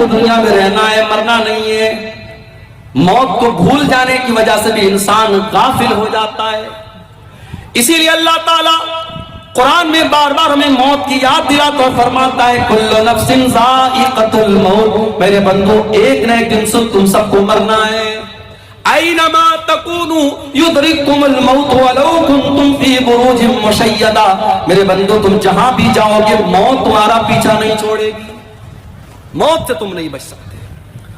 کو دنیا میں رہنا ہے، مرنا نہیں ہے۔ موت کو بھول جانے کی وجہ سے بھی انسان غافل ہو جاتا ہے۔ اسی لیے اللہ تعالیٰ قرآن میں بار بار ہمیں موت کی یاد دلاتا اور فرماتا ہے کل نفس ذائقۃ الموت، میرے بندو ایک نہ ایک دن سے تم سب کو مرنا ہے۔ اینما تکونوا یدرککم الموت ولو کنتم فی بروج مشیدہ، میرے بندو تم جہاں بھی جاؤ گے موت تمہارا پیچھا نہیں چھوڑے گی، موت سے تم نہیں بچ سکتے۔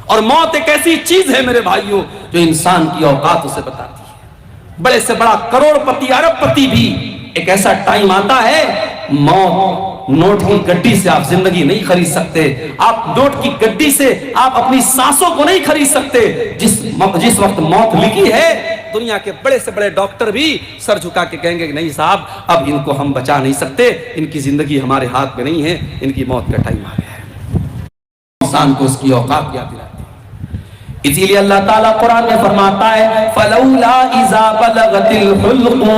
اور موت ایک ایسی چیز ہے میرے بھائیوں جو انسان کی اوقات اسے بتاتی ہے۔ بڑے سے بڑا کروڑ پتی ارب پتی بھی ایک ایسا ٹائم آتا ہے، موت نوٹ کی گڈی سے آپ زندگی نہیں خرید سکتے، آپ نوٹ کی گڈی سے آپ اپنی سانسوں کو نہیں خرید سکتے۔ جس وقت موت لکھی ہے دنیا کے بڑے سے بڑے ڈاکٹر بھی سر جھکا کے کہیں گے کہ نہیں صاحب اب ان کو ہم بچا نہیں سکتے، ان کی زندگی ہمارے ہاتھ میں نہیں ہے، ان کی موت کا ٹائم آ گیا ہے۔ انسان کو اس کی اوقات یاد دلاتی ہے۔ اسی لیے اللہ تعالیٰ قرآن میں فرماتا ہے فَلَوْلَا إِذَا بَلَغَتِ الْحُلْقُومَ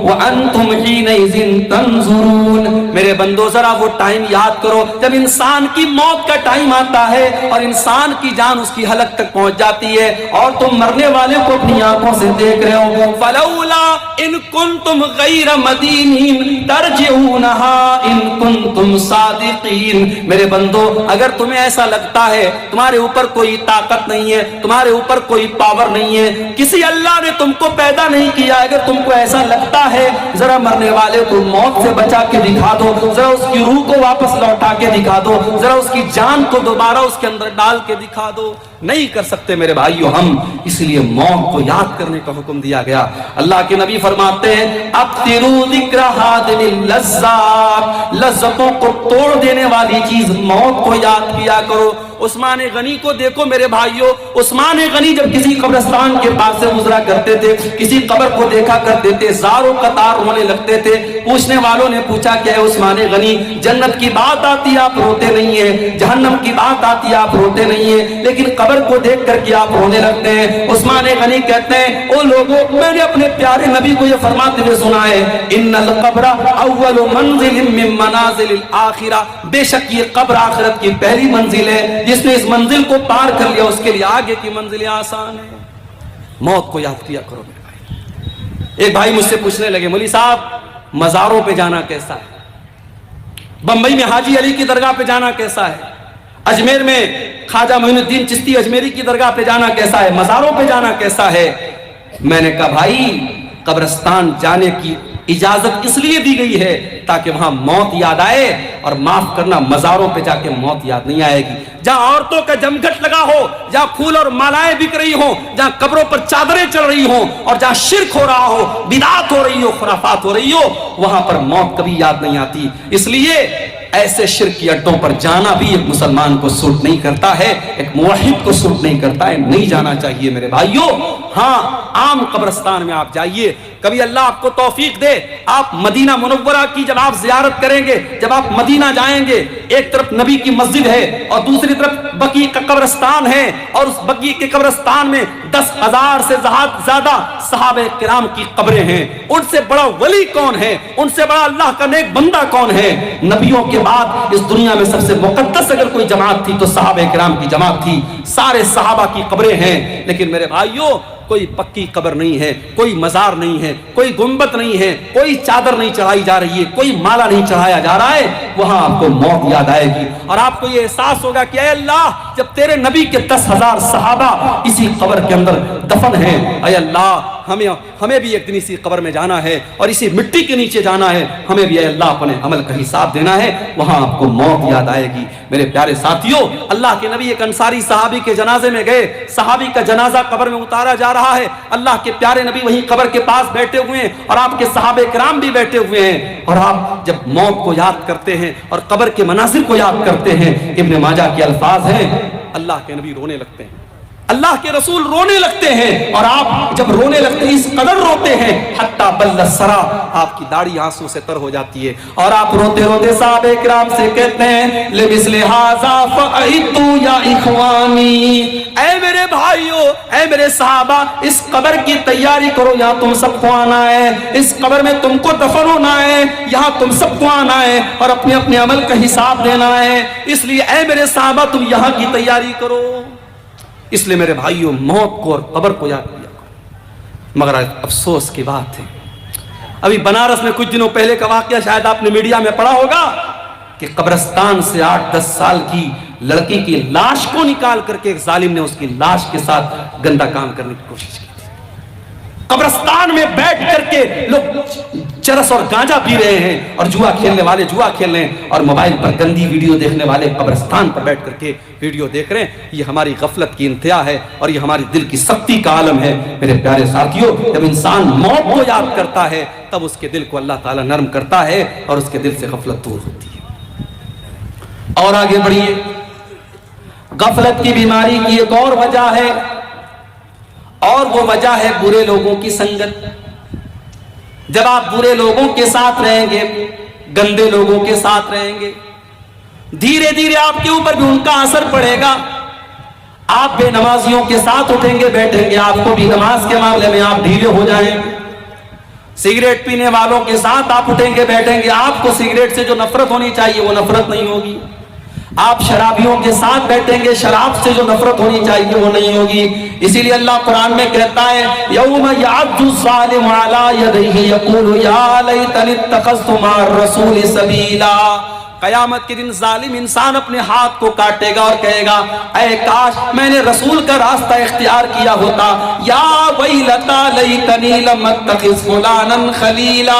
وَأَنْتُمْ حِينَئِذٍ تَنْظُرُونَ، میرے بندو ذرا وہ ٹائم یاد کرو جب انسان کی موت کا ٹائم آتا ہے اور انسان کی جان اس کی حلق تک پہنچ جاتی ہے اور تم مرنے والے کو اپنی آنکھوں سے دیکھ رہے ہو۔ فَلَوْلَا إِن كُنْتُمْ غَيْرَ مَدِينِينَ تَرْجِعُونَهَا إِن كُنْتُمْ صَادِقِينَ، میرے بندو اگر تمہیں ایسا لگتا ہے تمہارے اوپر کوئی طاقت نہیں ہے، تمہارے اوپر کوئی پاور نہیں ہے، کسی اللہ نے تم کو پیدا نہیں کیا، اگر تم کو ایسا لگتا ہے ذرا مرنے والے کو موت سے بچا کے دکھا دو، ذرا اس کی روح کو واپس لوٹا کے دکھا دو، ذرا اس کی جان کو دوبارہ اس کے اندر ڈال کے دکھا دو، نہیں کر سکتے میرے بھائیو ہم، اس لیے موت کو یاد کرنے کا حکم دیا گیا۔ اللہ کے نبی فرماتے ہیں ابتروا ذکر ہادم اللذات، لذتوں کو توڑ دینے والی چیز موت کو یاد کیا کرو۔ عثمان غنی کو دیکھو میرے بھائیو، عثمان غنی جب کسی قبرستان کے پاس سے گزرا کرتے تھے، کسی قبر کو دیکھا کرتے تھے، زاروں قطار ہونے لگتے تھے، پوچھنے والوں نے پوچھا کہ اے عثمان غنی جنت کی بات آتی ہے آپ روتے نہیں ہیں، جہنم کی بات آتی ہے آپ روتے نہیں ہیں، لیکن قبر کو دیکھ کر کے آپ رونے لگتے ہیں۔ عثمان غنی کہتے ہیں او لوگوں میں نے اپنے پیارے نبی کو یہ فرماتے ہوئے سنا ہے ان القبر اول منزل من منازل الاخرہ، بے شک یہ قبر آخرت کی پہلی منزل ہے، جس نے اس منزل کو پار کر لیا اس کے لیے آگے کی منزلیں آسان ہیں۔ موت کو یاد کیا کرو میرے بھائی۔ ایک بھائی مجھ سے پوچھنے لگے مولوی صاحب مزاروں پہ جانا کیسا ہے، بمبئی میں حاجی علی کی درگاہ پہ جانا کیسا ہے، اجمیر میں خواجہ معین الدین چشتی اجمیری کی درگاہ پہ جانا کیسا ہے، مزاروں پہ جانا کیسا ہے؟ میں نے کہا بھائی قبرستان جانے کی اجازت اس لیے دی گئی ہے تاکہ وہاں موت یاد آئے، اور معاف کرنا مزاروں پہ جا کے موت یاد نہیں آئے گی۔ جہاں عورتوں کا جمگھٹ لگا ہو، جہاں پھول اور مالائیں بک رہی ہوں، جہاں قبروں پر چادریں چڑھ رہی ہوں، اور جہاں شرک ہو رہا ہو، بدعات ہو رہی ہو، خرافات ہو رہی ہو، وہاں پر موت کبھی یاد نہیں آتی۔ اس لیے ایسے شرکی اڈوں پر جانا بھی ایک مسلمان کو سوٹ نہیں کرتا ہے، ایک موحد کو سوٹ نہیں کرتا ہے، نہیں جانا چاہیے میرے بھائیوں۔ ہاں عام قبرستان میں آپ جائیے، کبھی اللہ آپ کو توفیق دے آپ مدینہ منورہ کی جب آپ زیارت کریں گے، جب آپ مدینہ جائیں گے، ایک طرف نبی کی مسجد ہے اور دوسری طرف بقیع کا قبرستان ہے، اور اس بقیع کے قبرستان میں 10,000 سے زیادہ صحابہ کرام کی قبریں ہیں۔ ان سے بڑا ولی کون ہے، ان سے بڑا اللہ کا نیک بندہ کون ہے؟ نبیوں کے بعد اس دنیا میں سب سے مقدس اگر کوئی جماعت تھی تو صحابہ کرام کی جماعت تھی، سارے صحابہ کی قبریں ہیں۔ لیکن میرے بھائیوں کوئی پکی قبر نہیں ہے، کوئی مزار نہیں ہے، کوئی گنبد نہیں ہے، کوئی چادر نہیں چڑھائی جا رہی ہے، کوئی مالا نہیں چڑھایا جا رہا ہے، وہاں آپ کو موت یاد آئے گی اور آپ کو یہ احساس ہوگا کہ اے اللہ جب تیرے نبی کے 10,000 صحابہ اسی قبر کے اندر دفن ہیں، اے اللہ ہمیں بھی ایک دن اسی قبر میں جانا ہے اور اسی مٹی کے نیچے جانا ہے، ہمیں بھی اے اللہ اپنے عمل کا حساب دینا ہے، وہاں آپ کو موت یاد آئے گی۔ میرے پیارے ساتھیوں، اللہ کے نبی ایک انصاری صحابی کے جنازے میں گئے، صحابی کا جنازہ قبر میں اتارا جا رہا ہے، اللہ کے پیارے نبی وہیں قبر کے پاس بیٹھے ہوئے ہیں اور آپ کے صحابہ کرام بھی بیٹھے ہوئے ہیں، اور آپ جب موت کو یاد کرتے ہیں اور قبر کے مناظر کو یاد کرتے ہیں، ابن ماجہ کے الفاظ ہیں اللہ کے نبی رونے لگتے ہیں، اللہ کے رسول رونے لگتے ہیں، اور آپ جب رونے لگتے ہیں اس قدر روتے ہیں حتی بل السرا، آپ کی داڑھی آنسو سے تر ہو جاتی ہے، اور آپ روتے روتے صحابہ کرام سے کہتے ہیں لمثل ھذا فاعدوا یا اخوانی، اے میرے بھائیو، اے میرے صحابہ، اس قبر کی تیاری کرو، یہاں تم سب کو آنا ہے، اس قبر میں تم کو دفن ہونا ہے، یہاں تم سب کو آنا ہے اور اپنے اپنے عمل کا حساب دینا ہے، اس لیے اے میرے صحابہ تم یہاں کی تیاری کرو۔ اس لیے میرے بھائیوں، موت کو اور قبر کو یاد کیا کرو۔ مگر افسوس کی بات ہے، ابھی بنارس میں کچھ دنوں پہلے کا واقعہ شاید آپ نے میڈیا میں پڑھا ہوگا کہ قبرستان سے 8-10 سال کی لڑکی کی لاش کو نکال کر کے ایک ظالم نے اس کی لاش کے ساتھ گندا کام کرنے کی کوشش کی۔ قبرستان میں بیٹھ کر کے لوگ چرس اور گانجا پی رہے ہیں، اور جوا کھیلنے والے جوا کھیل رہے ہیں، اور موبائل پر گندی ویڈیو دیکھنے والے قبرستان پر بیٹھ کر کے ویڈیو دیکھ رہے ہیں۔ یہ ہماری غفلت کی انتہا ہے، اور یہ ہماری دل کی سختی کا عالم ہے۔ میرے پیارے ساتھیوں، جب انسان موت کو یاد کرتا ہے تب اس کے دل کو اللہ تعالیٰ نرم کرتا ہے، اور اس کے دل سے غفلت دور ہوتی ہے۔ اور آگے بڑھیے، غفلت کی بیماری کی ایک اور وجہ ہے، اور وہ وجہ ہے برے لوگوں کی سنگت۔ جب آپ برے لوگوں کے ساتھ رہیں گے، گندے لوگوں کے ساتھ رہیں گے، دھیرے دھیرے آپ کے اوپر بھی ان کا اثر پڑے گا۔ آپ بے نمازیوں کے ساتھ اٹھیں گے بیٹھیں گے، آپ کو بھی نماز کے معاملے میں آپ ڈھیلے ہو جائیں گے۔ سگریٹ پینے والوں کے ساتھ آپ اٹھیں گے بیٹھیں گے، آپ کو سگریٹ سے جو نفرت ہونی چاہیے وہ نفرت نہیں ہوگی۔ آپ شرابیوں کے ساتھ بیٹھیں گے، شراب سے جو نفرت ہونی چاہیے وہ نہیں ہوگی۔ اسی لیے اللہ قرآن میں کہتا ہے یوم یعض الظالم علی یدیہ یقول یا لیتنی اتخذت مع الرسول سبیلا، قیامت کے دن ظالم انسان اپنے ہاتھ کو کاٹے گا اور کہے گا اے کاش میں نے رسول کا راستہ اختیار کیا ہوتا، یا ویلتا لیتنی لم اتخذ فلانا خلیلا،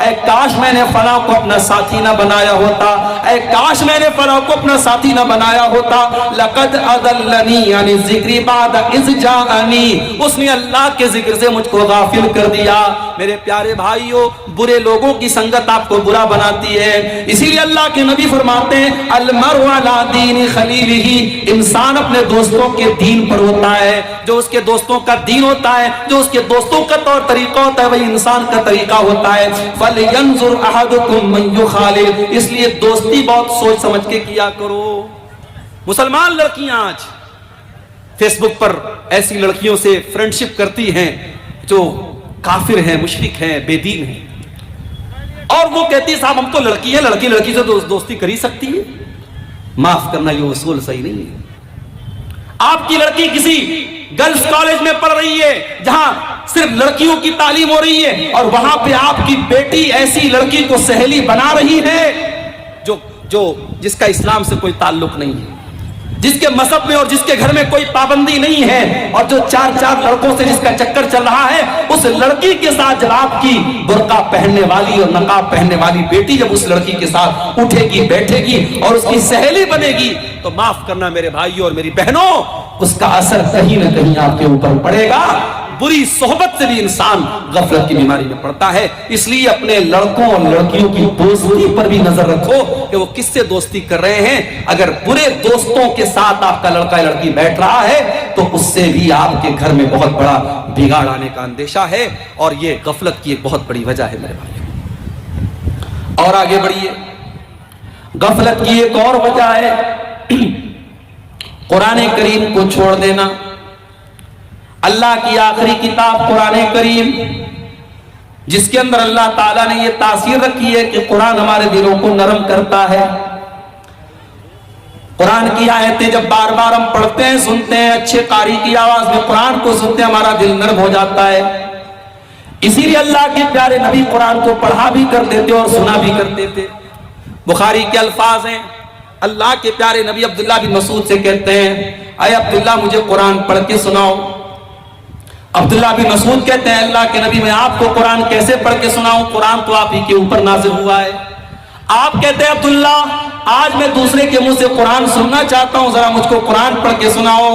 اے کاش میں نے فلاں کو اپنا ساتھی نہ بنایا ہوتا، اے کاش میں نے فلاں کو اپنا ساتھی نہ بنایا ہوتا، لقد اضلنی عن الذکر بعد اذ جاءنی، اس نے اللہ کے ذکر سے مجھ کو غافل کر دیا۔ میرے پیارے بھائیوں، برے لوگوں کی سنگت آپ کو برا بناتی ہے، اسی لیے اللہ کے نبی فرماتے ہیں المرء علی دین خلیلہ، انسان اپنے دوستوں کے دین پر ہوتا ہے، جو اس کے دوستوں کا دین ہوتا ہے، جو اس کے دوستوں کا طور طریقہ ہوتا ہے وہی انسان کا طریقہ ہوتا ہے۔ فَلْيَنْظُرْ أَحَدُكُمْ مَنْ يُخَالِلْ، اس لیے دوستی بہت سوچ سمجھ کے کیا کرو۔ مسلمان لڑکیاں آج فیس بک پر ایسی لڑکیوں سے فرینڈشپ کرتی ہیں جو کافر ہیں، مشرک ہیں، بے دین ہیں، اور وہ کہتی ہے صاحب ہم تو لڑکی ہے، لڑکی لڑکی سے دوستی کر ہی سکتی ہے۔ معاف کرنا، یہ اصول صحیح نہیں ہے۔ آپ کی لڑکی کسی گرلز کالج میں پڑھ رہی ہے جہاں صرف لڑکیوں کی تعلیم ہو رہی ہے، اور وہاں پہ آپ کی بیٹی ایسی لڑکی کو سہیلی بنا رہی ہے جس کا اسلام سے کوئی تعلق نہیں ہے، جس کے مذہب میں اور جس کے گھر میں کوئی پابندی نہیں ہے، اور جو 4 لڑکوں سے جس کا چکر چل رہا ہے، اس لڑکی کے ساتھ جب آپ کی برقع پہننے والی اور نقاب پہننے والی بیٹی جب اس لڑکی کے ساتھ اٹھے گی بیٹھے گی اور اس کی سہیلی بنے گی، تو معاف کرنا میرے بھائیوں اور میری بہنوں، اس کا اثر کہیں نہ کہیں آپ کے اوپر پڑے گا۔ بری صحبت سے بھی انسان غفلت کی بیماری میں پڑتا ہے۔ اس لیے اپنے لڑکوں اور لڑکیوں کی دوستی پر بھی نظر رکھو کہ وہ کس سے دوستی کر رہے ہیں۔ اگر برے دوستوں کے ساتھ آپ کا لڑکا یا لڑکی بیٹھ رہا ہے تو اس سے بھی آپ کے گھر میں بہت بڑا بگاڑ آنے کا اندیشہ ہے، اور یہ غفلت کی ایک بہت بڑی وجہ ہے میرے بھائی۔ اور آگے بڑھیے، غفلت کی ایک اور وجہ ہے قرآن کریم کو چھوڑ دینا۔ اللہ کی آخری کتاب قرآن کریم، جس کے اندر اللہ تعالیٰ نے یہ تاثیر رکھی ہے کہ قرآن ہمارے دلوں کو نرم کرتا ہے۔ قرآن کی آیتیں جب بار بار ہم پڑھتے ہیں، سنتے ہیں، اچھے قاری کی آواز میں قرآن کو سنتے ہیں، ہمارا دل نرم ہو جاتا ہے۔ اسی لیے اللہ کے پیارے نبی قرآن کو پڑھا بھی کرتے تھے اور سنا بھی کرتے تھے۔ بخاری کے الفاظ ہیں، اللہ کے پیارے نبی عبداللہ بن مسعود سے کہتے ہیں اے عبداللہ مجھے قرآن پڑھ کے سناؤ۔ عبداللہ بن مسعود کہتے ہیں اللہ کے نبی میں آپ کو قرآن کیسے پڑھ کے سناؤں، قرآن تو آپ ہی کے اوپر نازل ہوا ہے۔ آپ کہتے ہیں عبداللہ آج میں دوسرے کے منہ سے قرآن سننا چاہتا ہوں، ذرا مجھ کو قرآن پڑھ کے سناؤ۔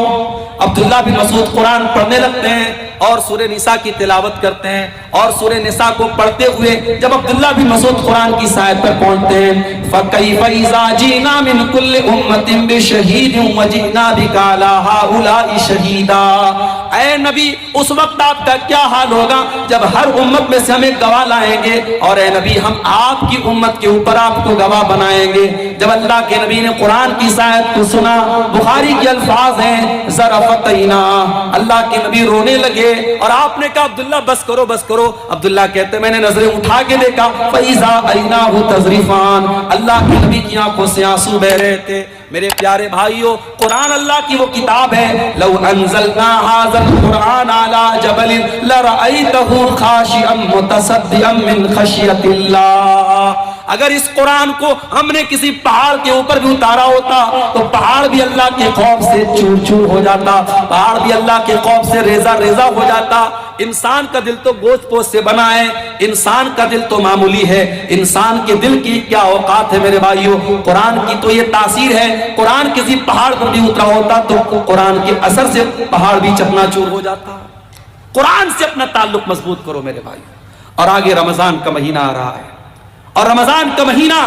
عبداللہ بن مسعود قرآن پڑھنے لگتے ہیں اور سورہ نساء کی تلاوت کرتے ہیں اور سورہ نساء کو پڑھتے ہوئے جب عبداللہ بن مسعود قرآن کی آیت پر پہنچتے ہیں فَكَيْفَ إِذَا جِئْنَا مِنْ كُلِّ أُمَّةٍ بِشَهِيدٍ وَجِئْنَا بِكَ عَلَىٰ هَٰؤُلَاءِ شَهِيدًا، اے نبی اس وقت آپ کا کیا حال ہوگا جب ہر امت میں سے ہم ایک گواہ لائیں گے، اور اے نبی ہم آپ کی امت کے اوپر آپ کو گواہ بنائیں گے۔ جب اللہ کے نبی نے قرآن کی آیت کو سنا، بخاری کے الفاظ ہیں ذرفتینا، اللہ کے نبی رونے لگے اور آپ نے کہا عبداللہ بس کرو بس کرو۔ عبداللہ کہتے میں نے نظریں اٹھا کے دیکھا فَإِذَا عَيْنَاهُ تَذْرِفَانِ، اللہ کی نبی کی آنکھوں سے آنسو بہ رہے تھے۔ میرے پیارے بھائیو، قرآن اللہ کی وہ کتاب ہے، لو انزلنا هذا القرآن على جبل لرأيته خاشعا متصدعا من خشية اللہ، اگر اس قرآن کو ہم نے کسی پہاڑ کے اوپر بھی اتارا ہوتا تو پہاڑ بھی اللہ کے خوف سے چور چور ہو جاتا، پہاڑ بھی اللہ کے خوف سے ریزہ ریزہ ہو جاتا۔ انسان کا دل تو گوشت پوست سے بنا ہے، انسان کا دل تو معمولی ہے، انسان کے دل کی کیا اوقات ہے میرے بھائیو۔ قرآن کی تو یہ تاثیر ہے، قرآن کسی پہاڑ پر بھی اترا ہوتا تو قرآن کے اثر سے پہاڑ بھی چکنا چور ہو جاتا۔ قرآن سے اپنا تعلق مضبوط کرو میرے بھائی۔ اور آگے رمضان کا مہینہ آ رہا ہے، اور رمضان کا مہینہ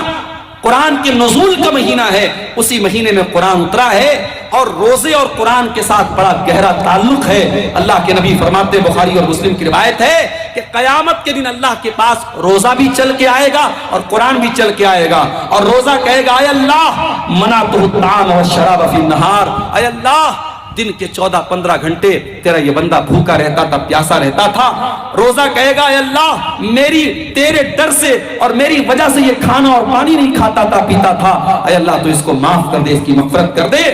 قرآن کے نزول کا مہینہ ہے، اسی مہینے میں قرآن اترا ہے، اور روزے اور قرآن کے ساتھ بڑا گہرا تعلق ہے۔ اللہ کے نبی فرماتے، بخاری اور مسلم کی روایت ہے کہ قیامت کے دن اللہ کے پاس روزہ بھی چل کے آئے گا اور قرآن بھی چل کے آئے گا، اور روزہ کہے گا اے اللہ منعتہ الطعام والشراب فی النہار، اے اللہ دن کے 14-15 گھنٹے تیرا یہ بندہ بھوکا رہتا تھا، پیاسا رہتا تھا۔ روزہ کہے گا اے اللہ میری تیرے ڈر سے اور میری وجہ سے یہ کھانا اور پانی نہیں کھاتا تھا پیتا تھا، اے اللہ تو اس کو معاف کر دے، اس کی مغفرت کر دے۔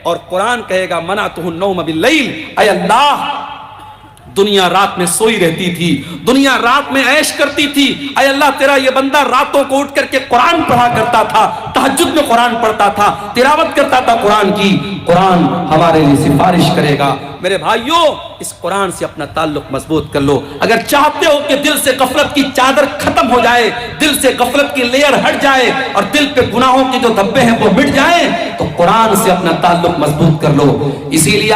اور قرآن کہے گا منعتہ النوم باللیل، اے اللہ دنیا رات میں سوئی رہتی تھی، دنیا رات میں عیش کرتی تھی، اے اللہ تیرا یہ بندہ راتوں کو اٹھ کر کے قرآن پڑھا کرتا تھا، تہجد میں قرآن پڑھتا تھا، تلاوت کرتا تھا قرآن کی، قرآن ہمارے لیے سفارش کرے گا۔ میرے بھائیو اس قرآن سے اپنا تعلق مضبوط کر لو۔ اگر چاہتے ہو کہ دل سے غفلت کی چادر ختم ہو جائے، دل سے غفلت کی لیئر ہٹ جائے اور دل پہ گناہوں کے جو دھبے ہیں وہ مٹ جائیں، تو قرآن سے اپنا تعلق مضبوط کر لو۔ اسی لیے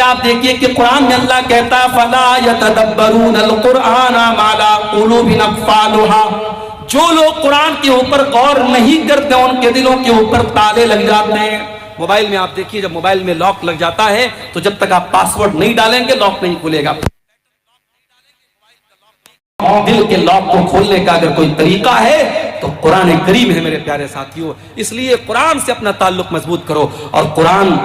آپ دیکھیے کہ قرآن میں اللہ کہتا ہے فَلَا يَتَدَبَّرُونَ الْقُرْآنَ مَا لَا قُلُوبٍ أَقْفَالُهَا، جو لوگ قرآن کے اوپر غور نہیں کرتے ان کے دلوں کے اوپر تالے لگ جاتے ہیں۔ موبائل میں آپ دیکھیے جب موبائل میں لاک لگ جاتا ہے تو جب تک آپ پاسورڈ نہیں ڈالیں گے لاک نہیں کھلے گا۔ دل کے لاک کو کھولنے کا اگر کوئی طریقہ ہے تو قرآن کریم ہے میرے پیارے ساتھیوں۔ اس لیے قرآن سے اپنا تعلق مضبوط کرو، اور قرآن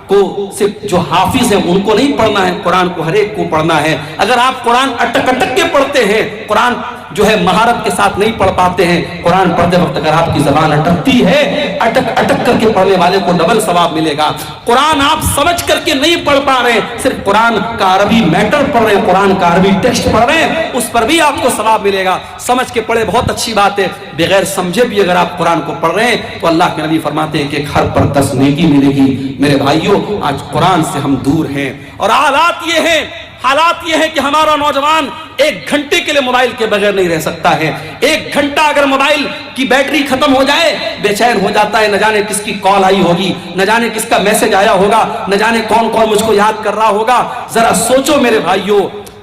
کو صرف جو حافظ ہیں ان کو نہیں پڑھنا ہے، قرآن کو ہر ایک کو پڑھنا ہے۔ اگر آپ قرآن اٹک اٹک کے پڑھتے ہیں، قرآن جو ہے مہارت کے ساتھ نہیں پڑھ پاتے ہیں، قرآن پڑھتے وقت اگر آپ کی زبان اٹکتی ہے، اٹک اٹک کر کے پڑھنے والے کو ڈبل ثواب ملے گا۔ قرآن آپ سمجھ کر کے نہیں پڑھ پا رہے، صرف قرآن کا عربی میٹر پڑھ رہے ہیں، قرآن کا عربی ٹیکسٹ پڑھ رہے ہیں، اس پر بھی آپ کو ثواب ملے گا۔ سمجھ کے پڑھے بہت اچھی بات ہے، بغیر سمجھے بھی اگر آپ قرآن کو پڑھ رہے ہیں تو اللہ کے نبی فرماتے ہیں کہ ایک ہر پر 10 نیکی ملے گی۔ میرے بھائیوں آج قرآن سے ہم دور ہیں، اور حالات یہ ہے کہ ہمارا نوجوان 1 گھنٹے کے لیے موبائل کے بغیر نہیں رہ سکتا ہے۔ 1 گھنٹہ اگر موبائل کی بیٹری ختم ہو جائے بے چین ہو جاتا ہے، نہ جانے کس کی کال آئی ہوگی، نہ جانے کس کا میسج آیا ہوگا، نہ جانے کون کون مجھ کو یاد کر رہا ہوگا۔ ذرا سوچو میرے بھائیوں،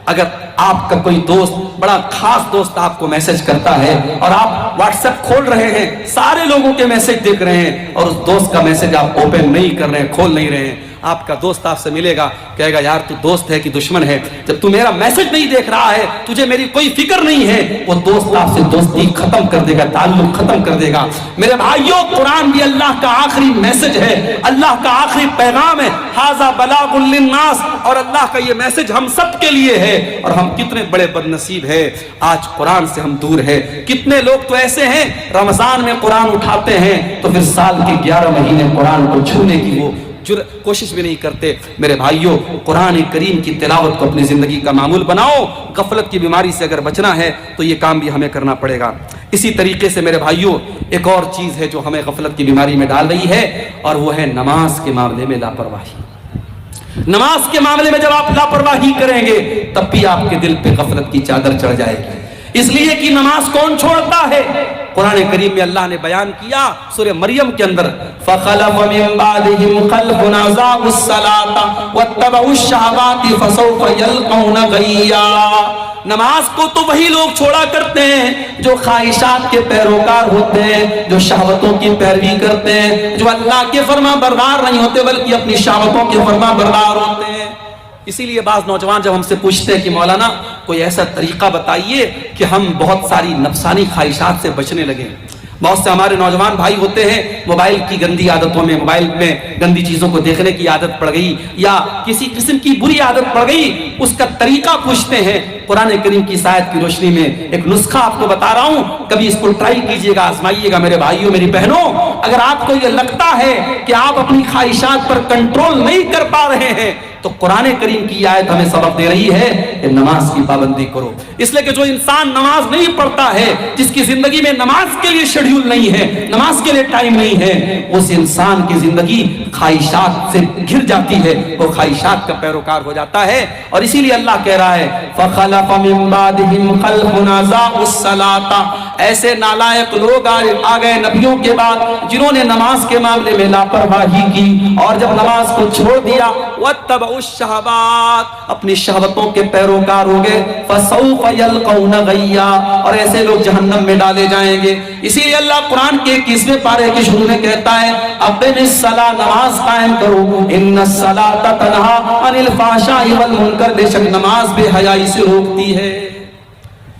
اگر آپ کا کوئی دوست، بڑا خاص دوست آپ کو میسج کرتا ہے اور آپ واٹس ایپ کھول رہے ہیں، سارے لوگوں کے میسج دیکھ رہے ہیں، اور اس دوست کا میسج آپ اوپن نہیں کر رہے ہیں، کھول نہیں رہے ہیں، آپ کا دوست آپ سے ملے گا، کہے گا یار تو دوست ہے کہ دشمن ہے؟ جب تو میرا میسج نہیں دیکھ رہا ہے، تجھے میری کوئی فکر نہیں ہے، وہ دوست آپ سے دوستی ختم کر دے گا، تعلق ختم کر دے گا۔ میرے بھائیوں قرآن بھی اللہ کا آخری میسج ہے، اللہ کا آخری پیغام ہے، ھذا بلاغ للناس، اور اللہ کا یہ میسج ہم سب کے لیے ہے۔ اور ہم کتنے بڑے بد نصیب ہیں، آج قرآن سے ہم دور ہیں۔ کتنے لوگ تو ایسے ہیں رمضان میں قرآن اٹھاتے ہیں تو پھر سال کے 11 مہینے قرآن کو چھونے کی وہ کوشش بھی نہیں کرتے۔ میرے بھائیوں قرآن کریم کی تلاوت کو اپنی زندگی کا معمول بناؤ۔ غفلت کی بیماری سے اگر بچنا ہے تو یہ کام بھی ہمیں کرنا پڑے گا۔ اسی طریقے سے میرے بھائیوں ایک اور چیز ہے جو ہمیں غفلت کی بیماری میں ڈال رہی ہے، اور وہ ہے نماز کے معاملے میں لاپرواہی۔ نماز کے معاملے میں جب آپ لاپرواہی کریں گے تب بھی آپ کے دل پہ غفلت کی چادر چڑھ جائے گی، اس لیے کہ نماز کون چھوڑتا ہے؟ قرآن کریم میں اللہ نے بیان کیا سورہ مریم کے اندر فَخَلَفَ مِن بَعْدِهِمْ خَلْفٌ أَضَاعُوا الصَّلَاةَ وَاتَّبَعُوا الشَّهَوَاتِ فَسَوْفَ يَلْقَوْنَ غَيًّا۔ نماز کو تو وہی لوگ چھوڑا کرتے ہیں جو خواہشات کے پیروکار ہوتے ہیں، جو شہوتوں کی پیروی کرتے ہیں، جو اللہ کے فرما بردار نہیں ہوتے بلکہ اپنی شہوتوں کے فرما بردار ہوتے ہیں۔ اسی لیے بعض نوجوان جب ہم سے پوچھتے ہیں کہ مولانا کوئی ایسا طریقہ بتائیے کہ ہم بہت ساری نفسانی خواہشات سے بچنے لگیں۔ بہت سے ہمارے نوجوان بھائی ہوتے ہیں موبائل کی گندی عادتوں میں، موبائل میں گندی چیزوں کو دیکھنے کی عادت پڑ گئی یا کسی قسم کی بری عادت پڑ گئی، اس کا طریقہ پوچھتے ہیں۔ قرآن کریم کی آیت کی روشنی میں ایک نسخہ آپ کو بتا رہا ہوں، کبھی اس کو ٹرائی کیجئے گا، آزمائیے گا میرے بھائیوں میری بہنوں۔ اگر آپ کو یہ لگتا ہے کہ آپ اپنی خواہشات پر کنٹرول نہیں کر پا رہے ہیں تو قرآن کریم کی آیت ہمیں سبق دے رہی ہے کہ نماز کی پابندی کرو، اس لیے کہ جو انسان نماز نہیں پڑھتا ہے، جس کی زندگی میں نماز کے لیے شیڈیول نہیں ہے، نماز کے لیے ٹائم نہیں ہے، اس انسان کی زندگی خواہشات سے گھر جاتی ہے، وہ خواہشات کا پیروکار ہو جاتا ہے۔ اور اسی لیے اللہ کہہ رہا ہے فَخَلَفَ مِن بَعْدِهِمْ خَلْفٌ أَضَاعُوا الصَّلَاةَ، ایسے نالائق لوگ آ گئے نبیوں کے بعد جنہوں نے نماز کے معاملے میں لاپرواہی کی اور جب نماز کو چھوڑ دیا وَاتَّبَعُوا الشہوات، اپنی شہوتوں کے پیروکار ہو گئے، فَسَوْفَ يَلْقَوْنَ غَيًّا، اور ایسے لوگ جہنم میں ڈالے جائیں گے۔ اسی لیے اللہ قرآن کے 21ویں پارے کی شروع میں کہتا ہے اقِمِ الصَّلَاةَ، نماز قائم کرو، اِنَّ الصَّلَاةَ تَنْہَىٰ عَنِ الْفَحْشَاءِ وَالْمُنکَرِ، بے شک نماز بے حیائی سے روکتی ہے۔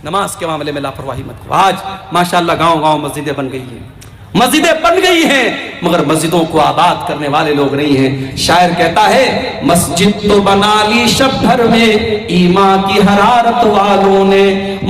نماز کے معاملے میں لاپرواہی مت کرو۔ آج ماشاءاللہ گاؤں گاؤں مسجدیں بن گئی ہیں، مسجدیں بن گئی ہیں، مگر مسجدوں کو آباد کرنے والے لوگ نہیں ہیں۔ شاعر کہتا ہے مسجد تو بنا لی شب بھر میں ایمان کی حرارت والوں نے،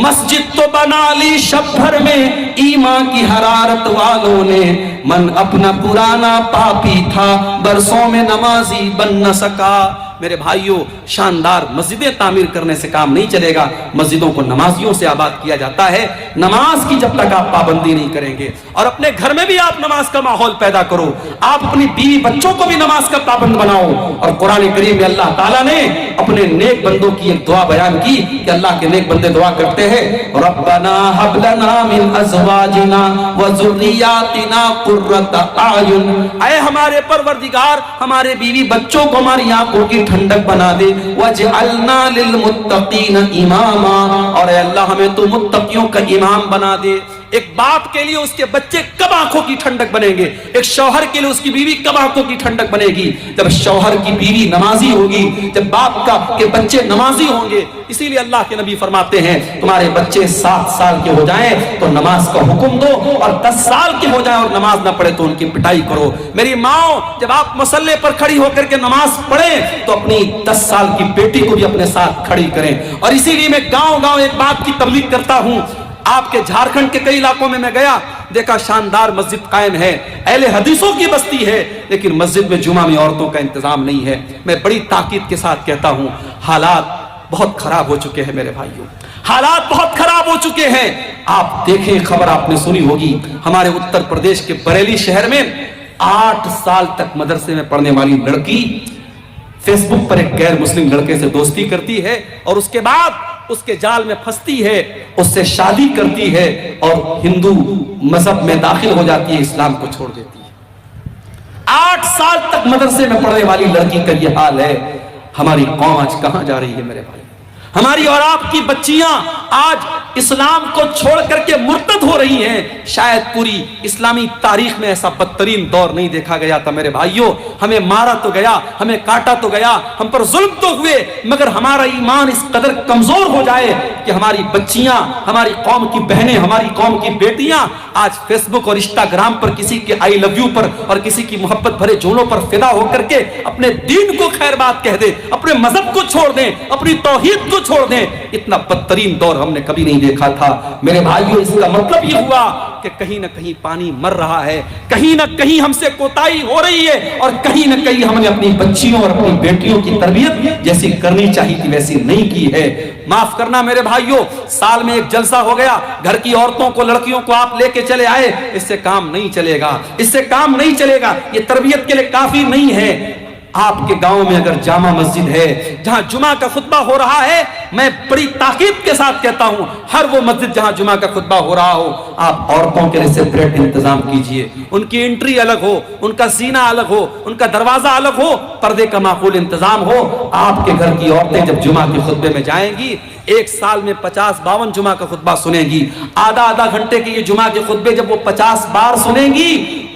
مسجد تو بنا لی شب بھر میں ایمان کی حرارت والوں نے، من اپنا پرانا پاپی تھا برسوں میں نمازی بن نہ سکا۔ میرے بھائیوں، شاندار مسجدیں تعمیر کرنے سے کام نہیں چلے گا، مسجدوں کو نمازیوں سے آباد کیا جاتا ہے۔ نماز کی جب تک آپ پابندی نہیں کریں گے، اور اپنے گھر میں بھی آپ نماز کا ماحول پیدا کرو، آپ اپنی بیوی بچوں کو بھی نماز کا پابند بناؤ۔ اور قرآن کریم میں اللہ تعالیٰ نے اپنے نیک بندوں کی ایک دعا بیان کی کہ اللہ کے نیک بندے دعا کرتے ہیں ربنا هب لنا من ازواجنا وذریاتنا قرۃ اعین، اے ہمارے پروردگار ہمارے بیوی بچوں کو ہماری آنکھوں کی ٹھنڈک بنا دے، وَجْعَلْنَا لِلْمُتَّقِينَ إِمَامًا، اور اے اللہ ہمیں تو متقیوں کا امام بنا دے۔ ایک باپ کے لیے اس کے بچے کب آنکھوں کی ٹھنڈک بنیں گے، ایک شوہر کے لیے اس کی بیوی کب آنکھوں کی ٹھنڈک بنے گی؟ جب شوہر کی بیوی نمازی ہوگی، جب باپ کے بچے نمازی ہوں گے۔ اسی لیے اللہ کے نبی فرماتے ہیں تمہارے بچے 7 سال کے ہو جائیں تو نماز کا حکم دو، اور 10 سال کے ہو جائیں اور نماز نہ پڑھے تو ان کی پٹائی کرو۔ میری ماں، جب آپ مصلے پر کھڑی ہو کر کے نماز پڑھیں تو اپنی 10 سال کی بیٹی کو بھی اپنے ساتھ کھڑی کریں۔ اور اسی لیے میں گاؤں گاؤں ایک بات کی تبلیغ کرتا ہوں۔ آپ کے جھارکھنڈ کے کئی علاقوں میں گیا، دیکھا شاندار مسجد قائم ہے، اہل حدیثوں کی بستی ہے، لیکن مسجد میں جمعہ میں عورتوں کا انتظام نہیں ہے۔ میں بڑی تاکید کے ساتھ کہتا ہوں حالات بہت خراب ہو چکے ہیں میرے بھائیوں، حالات بہت خراب ہو چکے ہیں۔ آپ دیکھیں، خبر آپ نے سنی ہوگی، ہمارے اتر پردیش کے بریلی شہر میں 8 سال تک مدرسے میں پڑھنے والی لڑکی فیس بک پر ایک غیر مسلم لڑکے سے دوستی کرتی ہے اور اس کے بعد اس کے جال میں پھنستی ہے، اس سے شادی کرتی ہے اور ہندو مذہب میں داخل ہو جاتی ہے، اسلام کو چھوڑ دیتی ہے۔ 8 سال تک مدرسے میں پڑھنے والی لڑکی کا یہ حال ہے۔ ہماری قوم آج کہاں جا رہی ہے میرے بھائی؟ ہماری اور آپ کی بچیاں آج اسلام کو چھوڑ کر کے مرتد ہو رہی ہیں۔ شاید پوری اسلامی تاریخ میں ایسا بدترین دور نہیں دیکھا گیا تھا میرے بھائیوں۔ ہمیں مارا تو گیا، ہمیں کاٹا تو گیا، ہم پر ظلم تو ہوئے، مگر ہمارا ایمان اس قدر کمزور ہو جائے کہ ہماری بچیاں، ہماری قوم کی بہنیں، ہماری قوم کی بیٹیاں آج فیس بک اور انسٹاگرام پر کسی کے آئی لو یو پر اور کسی کی محبت بھرے جملوں پر فدا ہو کر کے اپنے دین کو خیر بات کہہ دیں، اپنے مذہب کو چھوڑ دیں، اپنی توحید کو چھوڑ دیں۔ اتنا بدترین دور ہم نے کبھی نہیں دیکھا تھا میرے بھائیوں۔ اس کا مطلب یہ ہوا کہ کہیں نہ کہیں پانی مر رہا ہے، کہیں نہ کہیں ہم سے کوتاہی ہو رہی ہے، اور کہیں نہ کہیں ہم نے اپنی بچیوں اور اپنی بیٹیوں کی تربیت جیسی کرنی چاہیے تھی ویسی نہیں کی ہے۔ معاف کرنا میرے بھائیوں، سال میں ایک جلسہ ہو گیا، گھر کی عورتوں کو، لڑکیوں کو آپ لے کے چلے آئے، اس سے کام نہیں چلے گا، اس سے کام نہیں چلے گا، یہ تربیت کے لیے کافی نہیں ہے۔ آپ کے گاؤں میں اگر جامع مسجد ہے جہاں جمعہ کا خطبہ ہو رہا ہے، میں بڑی تاکید کے ساتھ کہتا ہوں ہر وہ مسجد جہاں جمعہ کا خطبہ ہو رہا ہو، آپ عورتوں کے لیے سیپریٹ انتظام کیجئے، ان کی انٹری الگ ہو، ان کا سینہ الگ ہو، ان کا دروازہ الگ ہو، پردے کا معقول انتظام ہو۔ آپ کے گھر کی عورتیں جب جمعہ کے خطبے میں جائیں گی، ایک سال میں 50-52 جمعہ کا خطبہ سنیں گی، آدھا گھنٹے کے یہ جمعہ کے خطبے جب وہ 50 بار سنیں گی،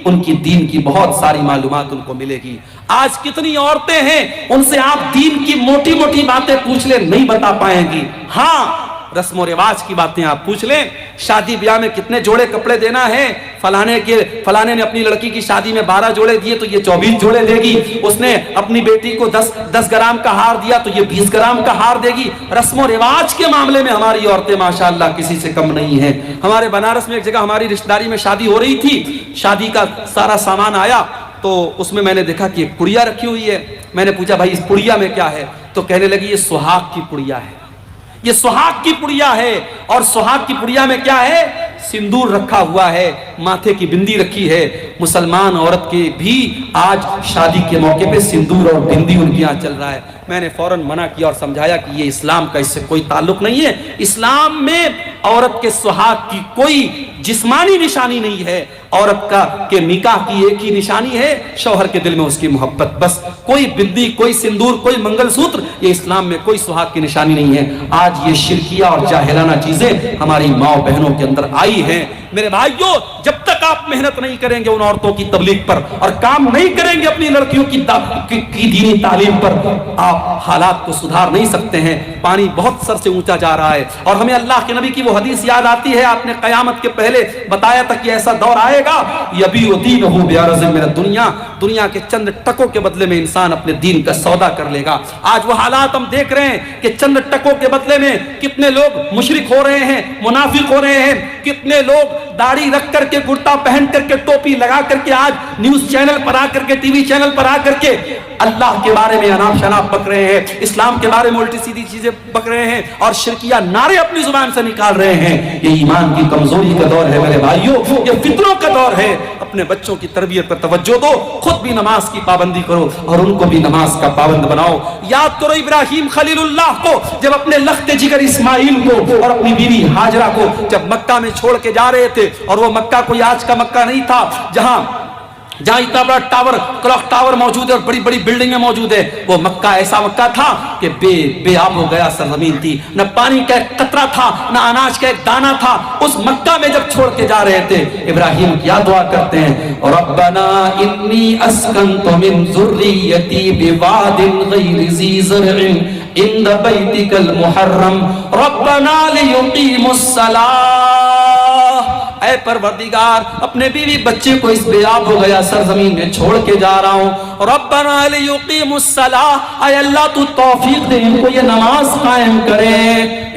ان کی دین کی بہت ساری معلومات ان کو ملے گی۔ آج کتنی عورتیں ہیں ان سے آپ دین کی موٹی موٹی باتیں پوچھ لیں نہیں بتا پائیں گی، ہاں رسم و رواج کی باتیں آپ پوچھ لیں، شادی بیاہ میں کتنے جوڑے کپڑے دینا ہے، فلانے نے اپنی لڑکی کی شادی میں 12 جوڑے دیے تو یہ 24 جوڑے دے گی، اس نے اپنی بیٹی کو 10 گرام کا ہار دیا تو یہ 20 گرام کا ہار دے گی۔ رسم و رواج کے معاملے میں ہماری عورتیں ماشاءاللہ کسی سے کم نہیں ہیں۔ ہمارے بنارس میں ایک جگہ ہماری رشتہ داری میں شادی ہو رہی تھی، شادی کا سارا سامان آیا تو اس میں نے دیکھا کہ ایک پڑیا رکھی ہوئی ہے، میں نے پوچھا بھائی اس پڑیا میں کیا ہے، تو کہنے لگی یہ سہاگ کی پڑیا ہے، یہ سہاگ کی پڑیا ہے۔ اور سہاگ کی پڑیا میں کیا ہے؟ سندور رکھا ہوا ہے، ماتھے کی بندی رکھی ہے۔ مسلمان عورت کے بھی آج شادی کے موقع پہ سندور اور بندی ان کے یہاں چل رہا ہے۔ میں نے فوراً منع کیا اور سمجھایا کہ یہ اسلام کا اس سے کوئی تعلق نہیں ہے، اسلام میں عورت کے سہاگ کی کوئی جسمانی نشانی نہیں ہے، عورت کے نکاح کی ایک ہی نشانی ہے شوہر کے دل میں اس کی محبت، بس کوئی بندی، کوئی سندور، کوئی منگل سوتر، یہ اسلام میں کوئی سہاگ کی نشانی نہیں ہے۔ آج یہ شرکیہ اور جاہلانہ چیزیں ہماری ماں بہنوں کے اندر آئی ہیں۔ میرے بھائیوں، جب تک آپ محنت نہیں کریں گے ان عورتوں کی تبلیغ پر اور کام نہیں کریں گے اپنی لڑکیوں کی دینی تعلیم پر، آپ حالات کو سدھار نہیں سکتے ہیں۔ پانی بہت سر سے اونچا جا رہا ہے اور ہمیں اللہ کے نبی کی وہ حدیث یاد آتی ہے، آپ نے قیامت کے پہلے بتایا تھا کہ ایسا دور آئے گا یبیع دینہ بعرض من الدنیا، دنیا کے چند ٹکوں کے بدلے میں انسان اپنے دین کا سودا کر لے گا۔ آج وہ حالات ہم دیکھ رہے ہیں کہ چند ٹکوں کے بدلے میں کتنے لوگ مشرک ہو رہے ہیں، منافق ہو رہے ہیں، کتنے لوگ داڑھی رکھ کر کے، کرتا پہن کر کے، ٹوپی لگا کر کے آج نیوز چینل پر آ کر کے، ٹی وی چینل پر آ کر کے اللہ کے بارے میں اناپ شناپ بک رہے ہیں، اسلام کے بارے میں الٹی سیدھی چیزیں بک رہے ہیں اور شرکیہ نعرے اپنی زبان سے نکال رہے ہیں۔ یہ ایمان کی کمزوری کا دور ہے میرے بھائیوں، یہ فتنوں کا دور ہے۔ اپنے بچوں کی تربیت پر توجہ دو، خود بھی نماز کی پابندی کرو اور ان کو بھی نماز کا پابند بناؤ۔ یاد کرو ابراہیم خلیل اللہ کو جب اپنے لخت جگر اسماعیل کو اور اپنی بیوی ہاجرہ کو جب مکہ میں چھوڑ کے جا رہے تھے، اور وہ مکہ کوئی آج کا مکہ نہیں تھا جہاں اتنا بڑا ٹاور، کلاک ٹاور موجود ہے اور بڑی بڑی بلڈنگیں موجود ہیں۔ وہ مکہ ایسا مکہ تھا کہ بے آب ہو گیا سرزمین تھی، نہ پانی کا ایک قطرہ تھا، نہ اناج کا ایک دانہ تھا۔ اس مکہ میں جب چھوڑ کے جا رہے تھے، ابراہیم کیا دعا کرتے ہیں؟ ربنا انی اسکنت من ذریتی بواد غیر ذی زرع عند بیتک المحرم ربنا لیقیموا الصلاۃ۔ اے پروردگار، اپنے بیوی بچے کو اس بے آب ہو گیا سرزمین میں چھوڑ کے جا رہا ہوں، ربنا لیقیموا الصلاۃ، اے اللہ تو توفیق دے ان کو یہ نماز قائم کرے۔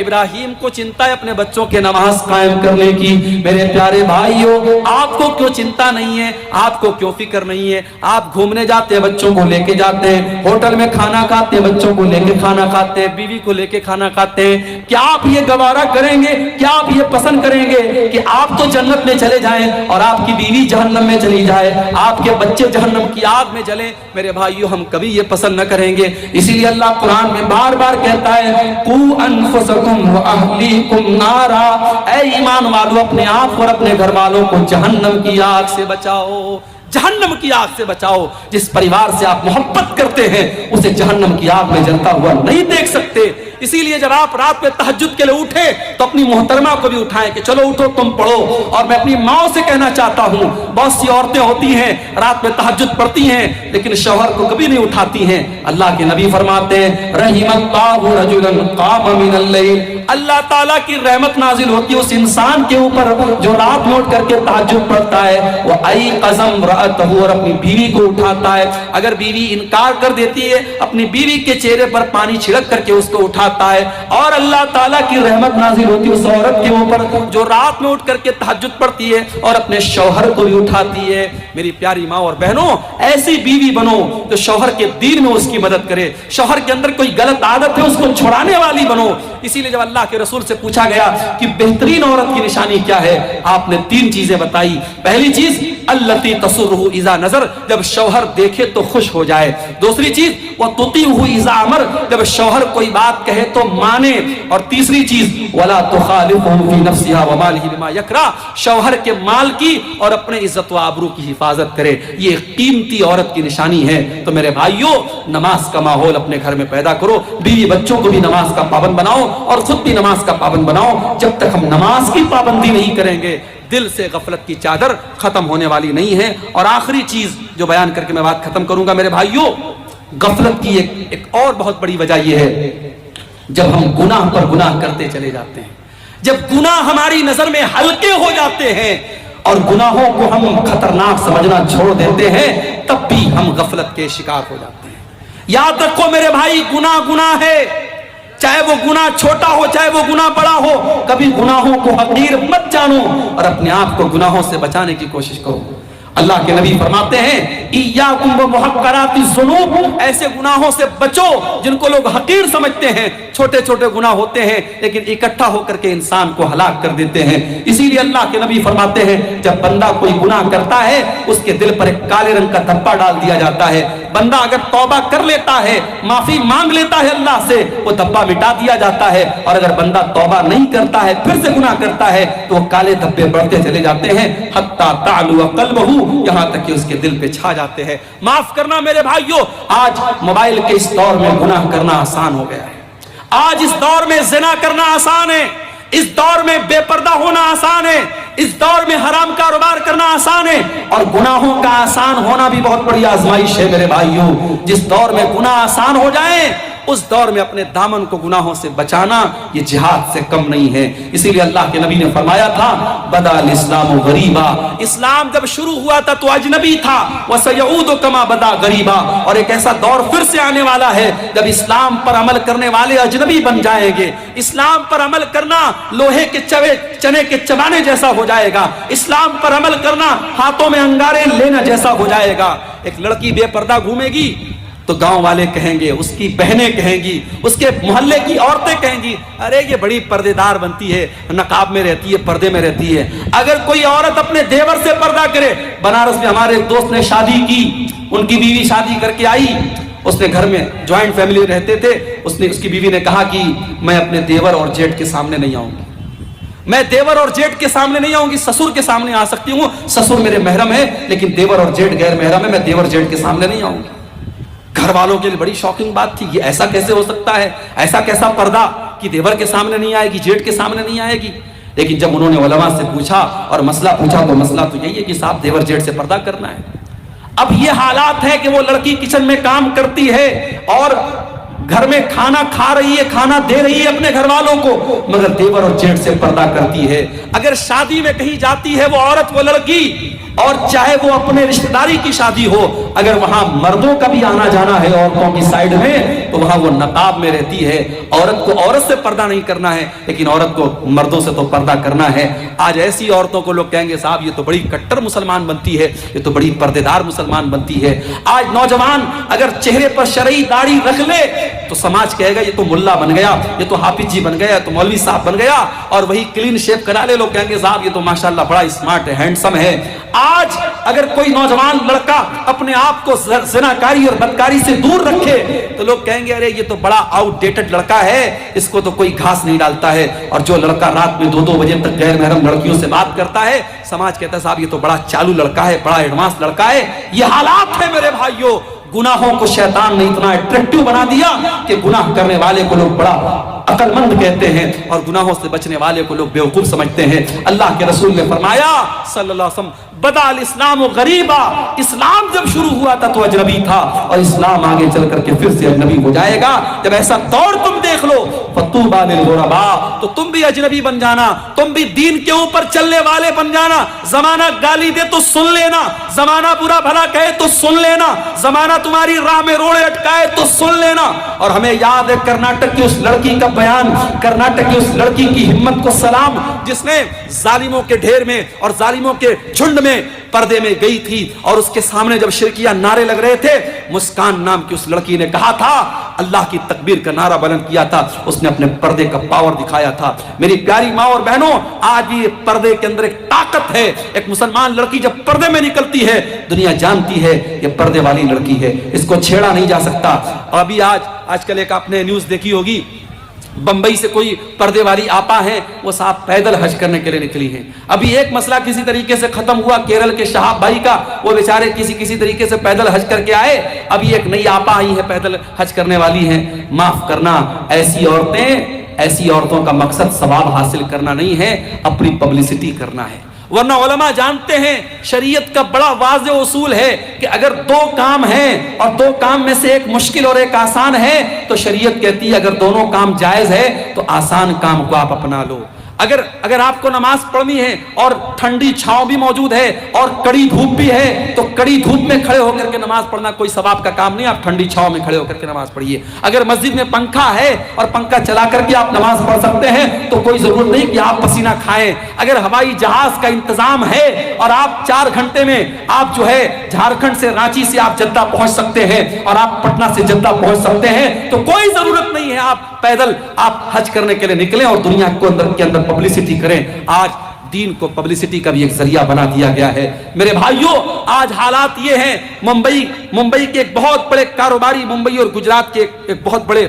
ابراہیم کو چنتا ہے اپنے بچوں کے نماز قائم کرنے کی۔ میرے پیارے بھائیوں، آپ کو کیوں چنتا نہیں ہے؟ آپ کو کیوں فکر نہیں ہے؟ آپ گھومنے جاتے ہیں، بچوں کو لے کے جاتے ہیں، ہوٹل میں کھانا کھاتے ہیں، بچوں کو لے کے کھانا کھاتے ہیں، بیوی کو لے کے کھانا کھاتے ہیں۔ کیا آپ یہ گوارا کریں گے؟ کیا آپ یہ پسند کریں گے کہ آپ تو جنت میں چلے جائیں اور آپ کی بیوی جہنم میں چلی جائے، آپ کے بچے جہنم کی آگ میں جلیں؟ میرے بھائیوں، ہم کبھی یہ پسند نہ کریں گے۔ اسی لیے اللہ قرآن میں بار بار کہتا ہے قوا انفسکم واہلیکم نارا، اے ایمان والو اپنے آپ اور اپنے گھر والوں کو جہنم کی آگ سے بچاؤ، جہنم کی آگ سے بچاؤ۔ جس پریوار سے آپ محبت کرتے ہیں اسے جہنم کی آگ میں جلتا ہوا نہیں دیکھ سکتے۔ اسی لیے جب آپ رات میں تہجد کے لیے اٹھے تو اپنی محترمہ کو بھی اٹھائیں کہ چلو اٹھو تم پڑھو۔ اور میں اپنی ماں سے کہنا چاہتا ہوں، بہت سی عورتیں ہوتی ہیں رات میں تہجد پڑھتی ہیں لیکن شوہر کو کبھی نہیں اٹھاتی ہیں۔ اللہ کے نبی فرماتے ہیں رحم اللہ رجلا قام من اللیل، اللہ تعالیٰ کی رحمت نازل ہوتی ہے اس انسان کے اوپر جو رات میں اٹھ کر کے تہجد پڑھتا ہے، وہ ایقظ امرأتہ، اور اپنی بیوی کو اٹھاتا ہے۔ اگر بیوی انکار کر دیتی ہے، اپنی بیوی کے چہرے پر پانی چھڑک کر کے اس کو اٹھاتا ہے، اور اللہ تعالیٰ کی رحمت نازل ہوتی ہے اس عورت کے اوپر جو رات میں اٹھ کر کے تہجد پڑھتی ہے اور اپنے شوہر کو بھی اٹھاتی ہے۔ میری پیاری ماں اور بہنوں، ایسی بیوی بنو جو شوہر کے دین میں اس کی مدد کرے، شوہر کے اندر کوئی غلط عادت ہے اس کو چھڑانے والی بنو۔ اسی لیے جب اللہ کے رسول سے پوچھا گیا کہ بہترین عورت کی نشانی کیا ہے، آپ نے 3 چیزیں بتائی۔ پہلی چیز التی تسرہ اذا نظر، جب شوہر دیکھے تو خوش ہو جائے. دوسری چیز وتطیعہ اذا امر، جب شوہر کوئی بات کہے تو مانے. اور تیسری چیز ولا تخالفہ فی نفسہا ومالہ بما یکرہ، شوہر کے مال کی اور اپنے عزت و آبرو کی حفاظت کرے. یہ قیمتی عورت کی نشانی ہے. تو میرے بھائیوں، نماز کا ماحول اپنے گھر میں پیدا کرو، بیوی بچوں کو بھی نماز کا پابند بناؤ اور خود بھی نماز کا پابند بناؤ. جب تک ہم نماز کی پابندی نہیں کریں گے دل سے غفلت کی چادر ختم ہونے والی نہیں ہے. اور آخری چیز جو بیان کر کے میں بات ختم کروں گا میرے بھائیوں، غفلت کی ایک اور بہت بڑی وجہ یہ ہے، جب ہم گناہ پر گناہ کرتے چلے جاتے ہیں، جب گناہ ہماری نظر میں ہلکے ہو جاتے ہیں اور گناہوں کو ہم خطرناک سمجھنا چھوڑ دیتے ہیں، تب بھی ہم غفلت کے شکار ہو جاتے ہیں. یاد رکھو میرے بھائی، گناہ گناہ ہے، چاہے وہ گناہ چھوٹا ہو چاہے وہ گناہ بڑا ہو. کبھی گناہوں کو حقیر مت جانو اور اپنے آپ کو گناہوں سے بچانے کی کوشش کرو. اللہ کے نبی فرماتے ہیں ایاکم ومحقرات الذنوب، ایسے گناہوں سے بچو جن کو لوگ حقیر سمجھتے ہیں. چھوٹے چھوٹے گناہ ہوتے ہیں لیکن اکٹھا ہو کر کے انسان کو ہلاک کر دیتے ہیں. اسی لیے اللہ کے نبی فرماتے ہیں جب بندہ کوئی گناہ کرتا ہے اس کے دل پر ایک کالے رنگ کا دھبا ڈال دیا جاتا ہے. بندہ اگر توبہ کر لیتا ہے، معافی مانگ لیتا ہے اللہ سے، وہ دھبا مٹا دیا جاتا ہے. اور اگر بندہ توبہ نہیں کرتا ہے، پھر سے گناہ کرتا ہے، تو وہ کالے دھبے بڑھتے چلے جاتے ہیں حتی تعلو قلبہ، یہاں تک کہ اس کے دل پہ چھا جاتے ہیں. معاف کرنا میرے بھائیوں، آج موبائل کے اس دور میں گناہ کرنا آسان ہو گیا ہے. آج اس دور میں زنا کرنا آسان ہے، اس دور میں بے پردہ ہونا آسان ہے، اس دور میں حرام کاروبار کرنا آسان ہے. اور گناہوں کا آسان ہونا بھی بہت بڑی آزمائش ہے میرے بھائیوں. جس دور میں گناہ آسان ہو جائیں اس دور میں اپنے دامن کو گناہوں سے بچانا یہ جہاد سے کم نہیں ہے. اسی لیے اللہ کے نبی نے فرمایا تھا بدا الاسلام غریبا، اسلام جب شروع ہوا تھا تو اجنبی تھا، وسیعود کما بدا غریبا، اور ایک ایسا دور پھر سے آنے والا ہے جب اسلام پر عمل کرنے والے اجنبی بن جائیں گے. اسلام پر عمل کرنا لوہے کے چنے کے چبانے جیسا ہو جائے گا. اسلام پر عمل کرنا ہاتھوں میں انگارے لینا جیسا ہو جائے گا. ایک لڑکی بے پردہ گھومے گی تو گاؤں والے کہیں گے، اس کی بہنیں کہیں گی، اس کے محلے کی عورتیں کہیں گی ارے یہ بڑی پردے دار بنتی ہے، نقاب میں رہتی ہے، پردے میں رہتی ہے. اگر کوئی عورت اپنے دیور سے پردہ کرے، بنارس میں ہمارے ایک دوست نے شادی کی، ان کی بیوی شادی کر کے آئی، اس نے گھر میں جوائنٹ فیملی رہتے تھے، اس کی بیوی نے کہا کہ میں اپنے دیور اور جیٹ کے سامنے نہیں آؤں گی، میں دیور اور جیٹ کے سامنے نہیں آؤں گی. سسر کے سامنے آ سکتی ہوں، سسر میرے محرم ہے، لیکن دیور اور جیٹ غیر محرم ہے، میں دیور جیٹ کے سامنے نہیں آؤں گی. گھر والوں کے لیے بڑی شاکنگ بات تھی، یہ ایسا کیسے ہو سکتا ہے، ایسا کیسا پردہ کہ دیور کے سامنے نہیں آئے گی، جیٹ کے سامنے نہیں آئے گی. لیکن جب انہوں نے علماء سے پوچھا اور مسئلہ پوچھا تو مسئلہ تو یہی ہے کہ صاحب دیور جیٹ سے پردہ کرنا ہے. اب یہ حالات ہے کہ وہ لڑکی کچن میں کام کرتی ہے اور گھر میں کھانا کھا رہی ہے، کھانا دے رہی ہے اپنے گھر والوں کو، مگر دیور اور جیٹ سے پردہ کرتی ہے. اگر شادی میں کہیں جاتی ہے وہ عورت، وہ لڑکی، اور چاہے وہ اپنے رشتہ داری کی شادی ہو، اگر وہاں مردوں کا بھی آنا جانا ہے عورتوں کی سائیڈ میں تو وہاں وہ نقاب میں رہتی ہے. عورت کو عورت سے پردہ نہیں کرنا ہے لیکن عورت کو مردوں سے تو پردہ کرنا ہے. آج ایسی عورتوں کو لوگ کہیں گے صاحب یہ تو بڑی کٹر مسلمان بنتی ہے، یہ تو بڑی پردے دار مسلمان بنتی ہے. آج نوجوان اگر چہرے پر شرعی داڑھی رکھ لے تو سماج کہے گا یہ تو ملا بن گیا، یہ تو حافظ جی بن گیا، یہ تو مولوی صاحب بن گیا. اور وہی کلین شیپ کرا لے لوگ کہیں گے صاحب یہ تو ماشاءاللہ بڑا اسمارٹ ہے، ہینڈسم ہے. آج اگر کوئی نوجوان لڑکا اپنے آپ کو زناکاری اور بدکاری سے دور رکھے تو لوگ کہیں گے ارے یہ تو بڑا آؤٹ ڈیٹڈ لڑکا ہے، اس کو تو کوئی گھاس نہیں ڈالتا ہے. اور جو لڑکا رات میں 2 بجے تک غیر محرم لڑکیوں سے بات کرتا ہے سماج کہتا ہے صاحب یہ تو بڑا چالو لڑکا ہے، بڑا ایڈوانس لڑکا ہے. یہ حالات ہے میرے بھائیوں. گناہوں کو شیطان نے اتنا اٹریکٹیو بنا دیا کہ گناہ کرنے والے کو لوگ بڑا عقل مند کہتے ہیں اور گناہوں سے بچنے والے کو لوگ بیوقوف سمجھتے ہیں. اللہ کے رسول نے فرمایا صلی اللہ علیہ وسلم بدا الاسلام غریبا، اسلام جب شروع ہوا تھا تو اجنبی تھا اور اسلام آگے چل کر کے پھر سے اجنبی ہو جائے گا. جب ایسا دور تم دیکھ لو فطوبى للغرباء، تو تم بھی اجنبی بن جانا، تم بھی دین کے اوپر چلنے والے بن جانا. زمانہ گالی دے تو سن لینا، زمانہ برا بھلا کہے تو سن لینا، زمانہ تمہاری راہ میں روڑے اٹکائے تو سن لینا. اور ہمیں یاد ہے کرناٹک کی اس لڑکی کا بیان، کرناٹک کی اس لڑکی کی ہمت کو سلام جس نے ظالموں کے ڈھیر میں اور ظالموں کے جھنڈ میں پردے میں گئی تھی اور اس کے سامنے جب شرکیہ نعرے لگ رہے تھے، مسکان نام کی اس لڑکی نے کہا تھا اللہ کی تکبیر کا نعرہ بلند کیا تھا، اس نے اپنے پردے کا پاور دکھایا تھا۔ میری پیاری ماں اور بہنوں، آج بھی یہ پردے کے اندر ایک طاقت ہے۔ ایک مسلمان لڑکی جب پردے میں نکلتی ہے، دنیا جانتی ہے یہ پردے والی لڑکی ہے، اس کو چھیڑا نہیں جا سکتا۔ ابھی آج کل ایک آپ نے نیوز دیکھی ہوگی، بمبئی سے کوئی پردے والی آپا ہیں، وہ صاحب پیدل حج کرنے کے لیے نکلی ہیں۔ ابھی ایک مسئلہ کسی طریقے سے ختم ہوا کیرل کے شہاب بھائی کا، وہ بیچارے کسی طریقے سے پیدل حج کر کے آئے، ابھی ایک نئی آپا آئی ہے پیدل حج کرنے والی ہیں۔ معاف کرنا، ایسی عورتوں کا مقصد ثواب حاصل کرنا نہیں ہے، اپنی پبلسٹی کرنا ہے۔ ورنہ علماء جانتے ہیں شریعت کا بڑا واضح اصول ہے کہ اگر دو کام ہیں اور دو کام میں سے ایک مشکل اور ایک آسان ہے تو شریعت کہتی ہے اگر دونوں کام جائز ہے تو آسان کام کو آپ اپنا لو۔ اگر آپ کو نماز پڑھنی ہے اور ٹھنڈی چھاؤں بھی موجود ہے اور کڑی دھوپ بھی ہے تو کڑی دھوپ میں کھڑے ہو کر کے نماز پڑھنا کوئی ثواب کا کام نہیں، آپ ٹھنڈی چھاؤں میں کھڑے ہو کر کے نماز پڑھیے۔ اگر مسجد میں پنکھا ہے اور پنکھا چلا کر کے آپ نماز پڑھ سکتے ہیں تو کوئی ضرورت نہیں کہ آپ پسینہ کھائیں۔ اگر ہوائی جہاز کا انتظام ہے اور آپ 4 گھنٹے میں آپ جو ہے جھارکھنڈ سے رانچی سے آپ جدہ پہنچ سکتے ہیں اور آپ پٹنہ سے جدہ پہنچ سکتے ہیں تو کوئی ضرورت نہیں ہے آپ پیدل آپ حج کرنے کے لیے نکلیں اور دنیا کو کے اندر پبلسٹی کریں۔ آج دین کو پبلسٹی کا بھی ایک ذریعہ بنا دیا گیا ہے۔ میرے بھائیوں، آج حالات یہ ہیں، ممبئی کے ایک بہت بڑے کاروباری، ممبئی اور گجرات کے ایک بہت بڑے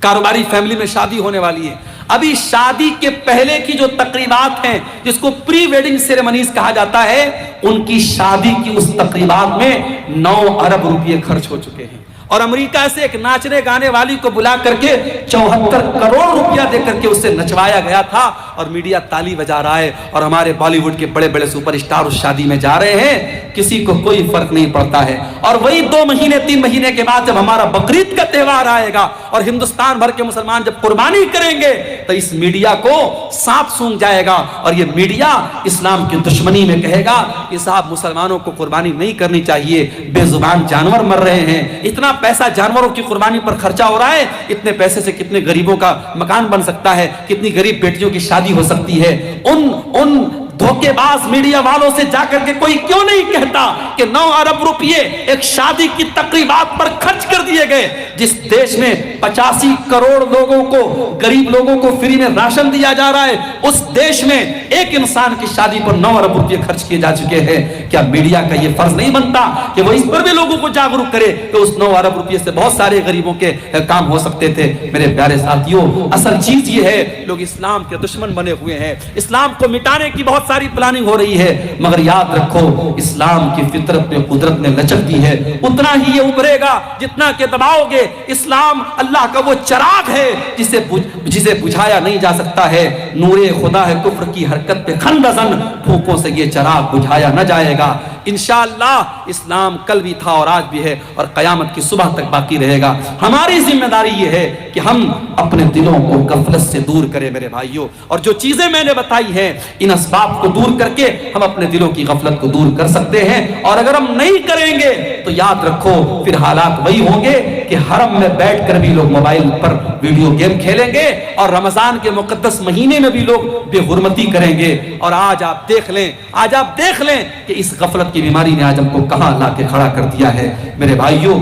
کاروباری فیملی میں شادی ہونے والی ہے۔ ابھی شادی کے پہلے کی جو تقریبات ہیں جس کو پری ویڈنگ سیریمنیز کہا جاتا ہے، ان کی شادی کی اس تقریبات میں 9 ارب روپے خرچ ہو چکے ہیں۔ اور امریکہ سے ایک ناچنے گانے والی کو بلا کر کے 74 کروڑ روپیہ دے کر کے اسے نچوایا گیا تھا اور میڈیا تالی بجا رہا ہے، اور ہمارے بالی ووڈ کے بڑے بڑے سپر اسٹار اس شادی میں جا رہے ہیں، کسی کو کوئی فرق نہیں پڑتا ہے۔ اور وہی 2 مہینے 3 مہینے کے بعد جب ہمارا بقرعید کا تہوار آئے گا اور ہندوستان بھر کے مسلمان جب قربانی کریں گے تو اس میڈیا کو سانپ سونگ جائے گا اور یہ میڈیا اسلام کی دشمنی میں کہے گا کہ صاحب مسلمانوں کو قربانی نہیں کرنی چاہیے، بے زبان جانور مر رہے ہیں، اتنا پیسہ جانوروں کی قربانی پر خرچہ ہو رہا ہے، اتنے پیسے سے کتنے غریبوں کا مکان بن سکتا ہے، کتنی غریب بیٹیوں کی شادی ہو سکتی ہے۔ ان دھوکے باز میڈیا والوں سے جا کر کے کوئی کیوں نہیں کہتا کہ 9 ارب روپے ایک شادی کی تقریبات پر خرچ کر دیے گئے، جس دیش میں 85 کروڑ لوگوں کو، غریب لوگوں کو فری میں راشن دیا جا رہا ہے، اس دیش میں ایک انسان کی شادی پر 9 ارب روپے خرچ کیے جا چکے ہیں۔ کیا میڈیا کا یہ فرض نہیں بنتا کہ وہ اس پر بھی لوگوں کو جاگروک کرے کہ اس 9 ارب روپے سے بہت سارے غریبوں کے کام ہو سکتے تھے؟ میرے پیارے ساتھیوں، اصل چیز یہ ہے لوگ اسلام کے دشمن بنے ہوئے ہیں، اسلام کو مٹانے کی بہت ساری پلاننگ ہو رہی ہے، مگر یاد رکھو اسلام کی فطرت میں قدرت نے لچک دی ہے، اتنا ہی یہ ابھرے گا جتنا کہ دباؤ گے۔ اسلام اللہ کا وہ چراغ ہے جسے بجھایا نہیں جا سکتا ہے، نور خدا ہے کفر کی حرکت پہ خندزن، پھونکوں سے یہ چراغ بجھایا نہ جائے گا۔ انشاءاللہ اسلام کل بھی تھا اور آج بھی ہے اور قیامت کی صبح تک باقی رہے گا۔ ہماری ذمہ داری یہ ہے کہ ہم اپنے دلوں کو غفلت سے دور کریں میرے بھائیوں، اور جو چیزیں میں نے بتائی ہیں ان اسباب کو دور کر کے ہم اپنے دلوں کی غفلت کو دور کر سکتے ہیں۔ اور اگر ہم نہیں کریں گے تو یاد رکھو پھر حالات وہی ہوں گے کہ حرم میں بیٹھ کر بھی لوگ موبائل پر ویڈیو گیم کھیلیں گے اور رمضان کے مقدس مہینے میں بھی لوگ بے حرمتی کریں گے۔ اور آج آپ دیکھ لیں کہ اس غفلت کی بیماری نے آج ہم کو کہاں لا کے کھڑا کر دیا ہے۔ میرے بھائیوں،